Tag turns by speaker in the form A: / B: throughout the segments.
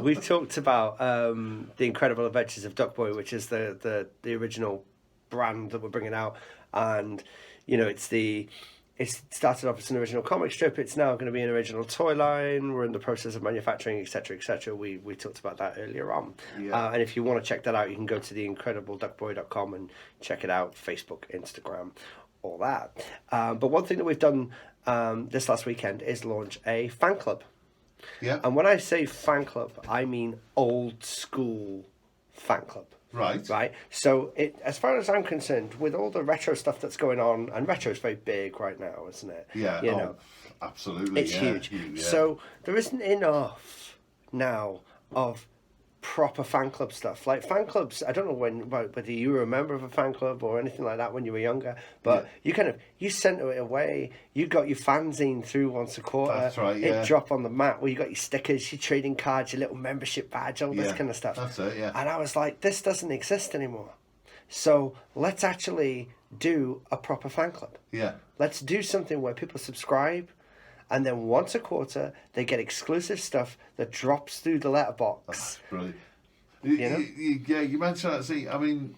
A: we've talked about the Incredible Adventures of Duckboy, which is the original brand that we're bringing out, and it started off as an original comic strip. It's now going to be an original toy line. We're in the process of manufacturing, etc., etc. We talked about that earlier on.
B: Yeah.
A: And if you want to check that out, you can go to theincredibleduckboy.com and check it out. Facebook, Instagram, all that. But one thing that we've done this last weekend is launch a fan club.
B: Yeah.
A: And when I say fan club, I mean old school fan club.
B: Right.
A: Right. So, as far as I'm concerned, with all the retro stuff that's going on, and retro is very big right now, isn't it?
B: Yeah. Absolutely.
A: It's huge. Yeah. So there isn't enough now of proper fan club stuff. Like fan clubs, I don't know whether you were a member of a fan club or anything like that when you were younger, but you sent it away. You got your fanzine through once a quarter.
B: That's right, yeah.
A: It dropped on the mat where you got your stickers, your trading cards, your little membership badge, all this kind of stuff.
B: That's it, yeah.
A: And I was like, this doesn't exist anymore. So let's actually do a proper fan club.
B: Yeah.
A: Let's do something where people subscribe, and then once a quarter they get exclusive stuff that drops through the letterbox.
B: That's brilliant.
A: You
B: mentioned that. See, I mean,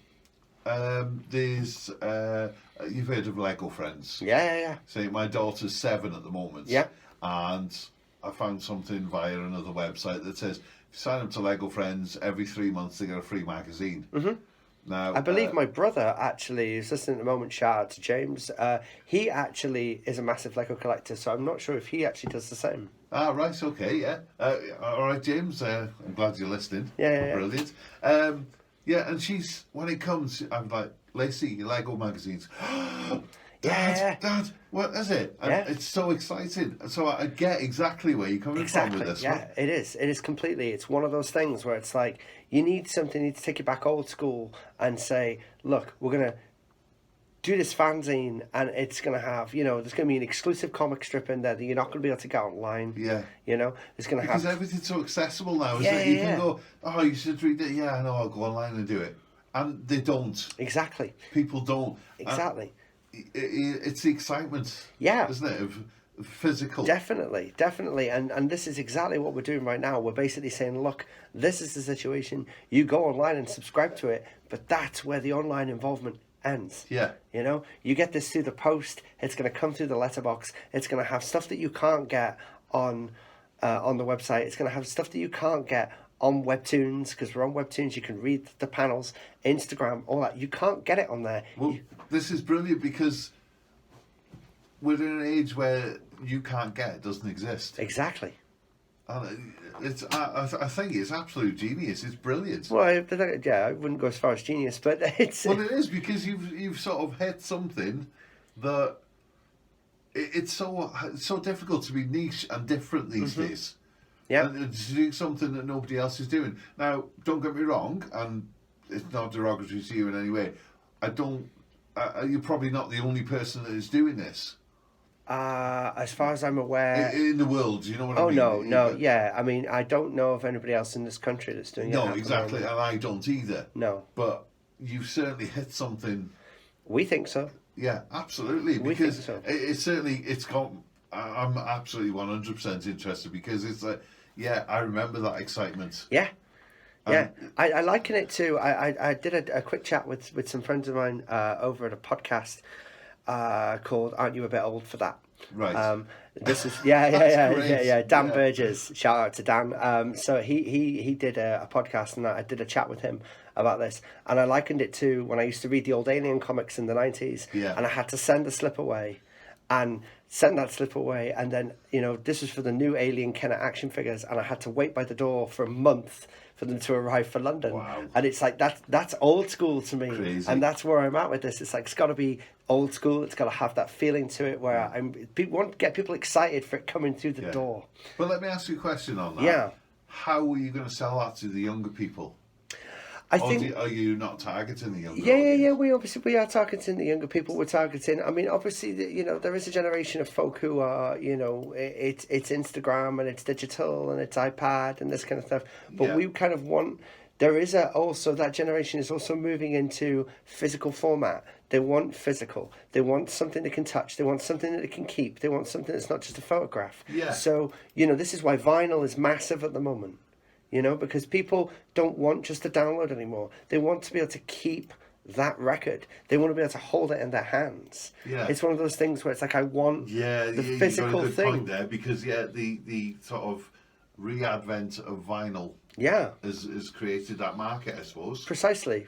B: there's you've heard of Lego Friends.
A: Yeah.
B: See, my daughter's 7 at the moment.
A: Yeah.
B: And I found something via another website that says if you sign up to Lego Friends, every 3 months they get a free magazine.
A: Mm-hmm.
B: Now,
A: I believe my brother actually is listening at the moment. Shout out to James. He actually is a massive Lego collector, so I'm not sure if he actually does the same.
B: Ah, right, okay, yeah. All right, James, I'm glad you're listening.
A: Yeah.
B: Brilliant. And she's, when it comes, I'm like, Lacey, your Lego magazines. Dad, what is it? And it's so exciting. So I get exactly where you're coming from with this one.
A: It is. It is completely. It's one of those things where it's like, you need something, you need to take it back old school and say, look, we're going to do this fanzine and it's going to have, there's going to be an exclusive comic strip in there that you're not going to be able to get online.
B: Yeah.
A: It's going to have...
B: Because everything's so accessible now, isn't it? You can go, oh, you should read it. Yeah, I know, I'll go online and do it. And they don't.
A: Exactly.
B: People don't.
A: Exactly.
B: It's the excitement, isn't it, of physical.
A: Definitely. And this is exactly what we're doing right now. We're basically saying, look, this is the situation. You go online and subscribe to it, but that's where the online involvement ends.
B: Yeah.
A: You get this through the post. It's going to come through the letterbox. It's going to have stuff that you can't get on the website. It's going to have stuff that you can't get on Webtoons, because we're on Webtoons. You can read the panels, Instagram, all that. You can't get it on there.
B: Well, this is brilliant because we're in an age where you can't get it, doesn't exist.
A: Exactly.
B: And I think it's absolute genius. It's brilliant.
A: Well, I wouldn't go as far as genius, but it's...
B: Well, it is, because you've sort of hit something that it's so difficult to be niche and different these days.
A: Yeah.
B: And to do something that nobody else is doing. Now, don't get me wrong, and it's not derogatory to you in any way. You're probably not the only person that is doing this.
A: As far as I'm aware...
B: In the world, you know what I mean?
A: Oh, no, yeah. I mean, I don't know of anybody else in this country that's doing it.
B: No, exactly, and I don't either.
A: No.
B: But you've certainly hit something...
A: We think so.
B: Yeah, absolutely.
A: We
B: because
A: think so.
B: It's I'm absolutely 100% interested, because it's like, I remember that excitement.
A: Yeah. Yeah, I liken it to, I did a quick chat with some friends of mine over at a podcast called Aren't You a Bit Old for That?
B: Right.
A: This is Dan
B: Dan
A: Burgess. Shout out to Dan. So he did a podcast, and I did a chat with him about this, and I likened it to when I used to read the old Alien comics in the 90s, and I had to send a slip away. And sent that slip away, and then this was for the new Alien Kenner action figures, and I had to wait by the door for a month for them to arrive for London.
B: Wow.
A: And it's like that's old school to me.
B: Crazy.
A: And that's where I'm at with this. It's like, it's got to be old school. It's got to have that feeling to it where want to get people excited for it coming through the door.
B: But let me ask you a question on that.
A: Yeah.
B: How are you going to sell that to the younger people?
A: I think...
B: Are you not targeting the younger
A: audience? We are targeting the younger people. We're targeting... I mean, obviously, there is a generation of folk who are, it's Instagram and it's digital and it's iPad and this kind of stuff. But we kind of want... There is also... That generation is also moving into physical format. They want physical. They want something they can touch. They want something that they can keep. They want something that's not just a photograph.
B: Yeah.
A: So, this is why vinyl is massive at the moment. you know, because people don't want just to download anymore. They want to be able to keep that record. They want to be able to hold it in their hands.
B: Yeah.
A: It's one of those things where it's like, I want the physical
B: you got a good
A: thing.
B: point there, because the sort of re-advent of vinyl has created that market, I suppose.
A: Precisely.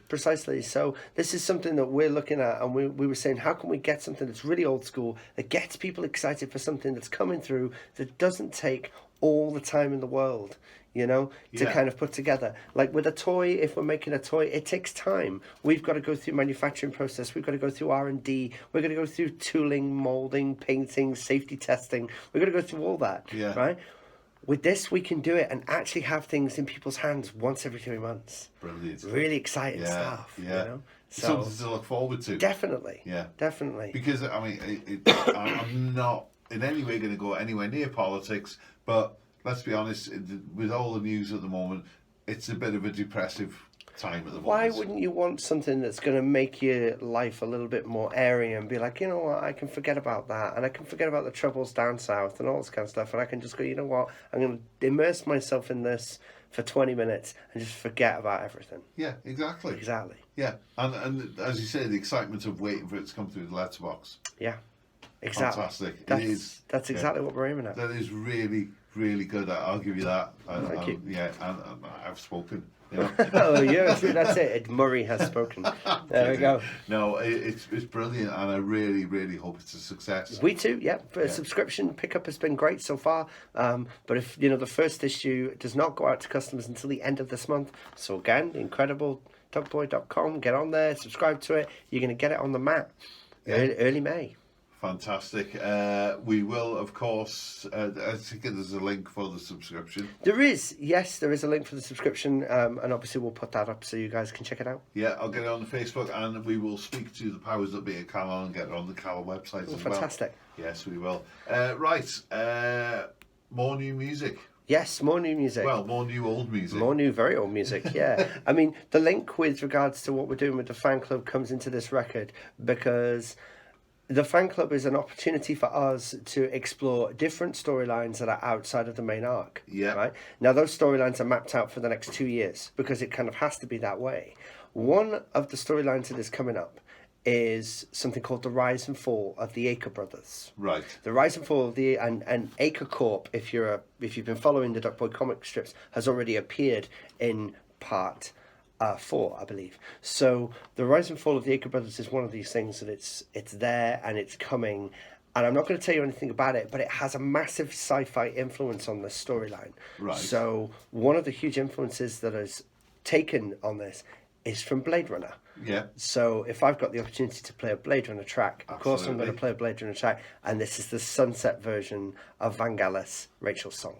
A: So this is something that we're looking at, and we were saying, how can we get something that's really old school, that gets people excited for something that's coming through, that doesn't take all the time in the world, you know, to kind of put together. Like with a toy, if we're making a toy, it takes time. We've got to go through manufacturing process. We've got to go through R&D. We're going to go through tooling, molding, painting, safety testing. We've got to go through all that, right? With this, we can do it and actually have things in people's hands once every 3 months.
B: Brilliant.
A: Really exciting stuff, you know?
B: So, something to look forward to.
A: Definitely. Yeah. Definitely.
B: Because, I mean, I'm not in any way going to go anywhere near politics, but let's be honest, with all the news at the moment, it's a bit of a depressive time at the moment.
A: Why wouldn't you want something that's going to make your life a little bit more airy and be like, you know what, I can forget about that, and I can forget about the troubles down south and all this kind of stuff, and I can just go, you know what, I'm going to immerse myself in this for 20 minutes and just forget about everything.
B: Yeah, exactly. Yeah, and as you say, the excitement of waiting for it to come through the letterbox.
A: Yeah, exactly.
B: Fantastic.
A: That's exactly what we're aiming at.
B: That is really, really good. I'll give you that.
A: Thank you.
B: Yeah, and I've spoken. You know?
A: Oh, yeah, that's it. Murray has spoken. There we go.
B: No, it's brilliant, and I really, really hope it's a success.
A: We too, yeah. Subscription pickup has been great so far. But if you know, the first issue does not go out to customers until the end of this month. So again, incredibledogboy.com. Get on there, subscribe to it. You're going to get it on the mat early May.
B: Fantastic. We will, of course, I think there's a link for the subscription.
A: There is, yes, there is a link for the subscription, and obviously we'll put that up so you guys can check it out.
B: Yeah, I'll get it on the Facebook, and we will speak to the powers that be at Calon and get it on the Calon website as well.
A: Fantastic.
B: Yes, we will. More new music.
A: Yes, more new music.
B: Well, more new old music.
A: More new, very old music, yeah. I mean, the link with regards to what we're doing with the fan club comes into this record because the fan club is an opportunity for us to explore different storylines that are outside of the main arc.
B: Yeah.
A: Right? Now, those storylines are mapped out for the next 2 years because it kind of has to be that way. One of the storylines that is coming up is something called the rise and fall of the Aker brothers.
B: Right.
A: The rise and fall of the and Aker Corp, if you've been following the Duck Boy comic strips, has already appeared in part 4, I believe. So the rise and fall of the Aker brothers is one of these things that it's there and it's coming. And I'm not going to tell you anything about it, but it has a massive sci-fi influence on this storyline.
B: Right.
A: So one of the huge influences that is taken on this is from Blade Runner.
B: Yeah.
A: So if I've got the opportunity to play a Blade Runner track, of course I'm going to play a Blade Runner track, and this is the sunset version of Vangelis, Rachel's song.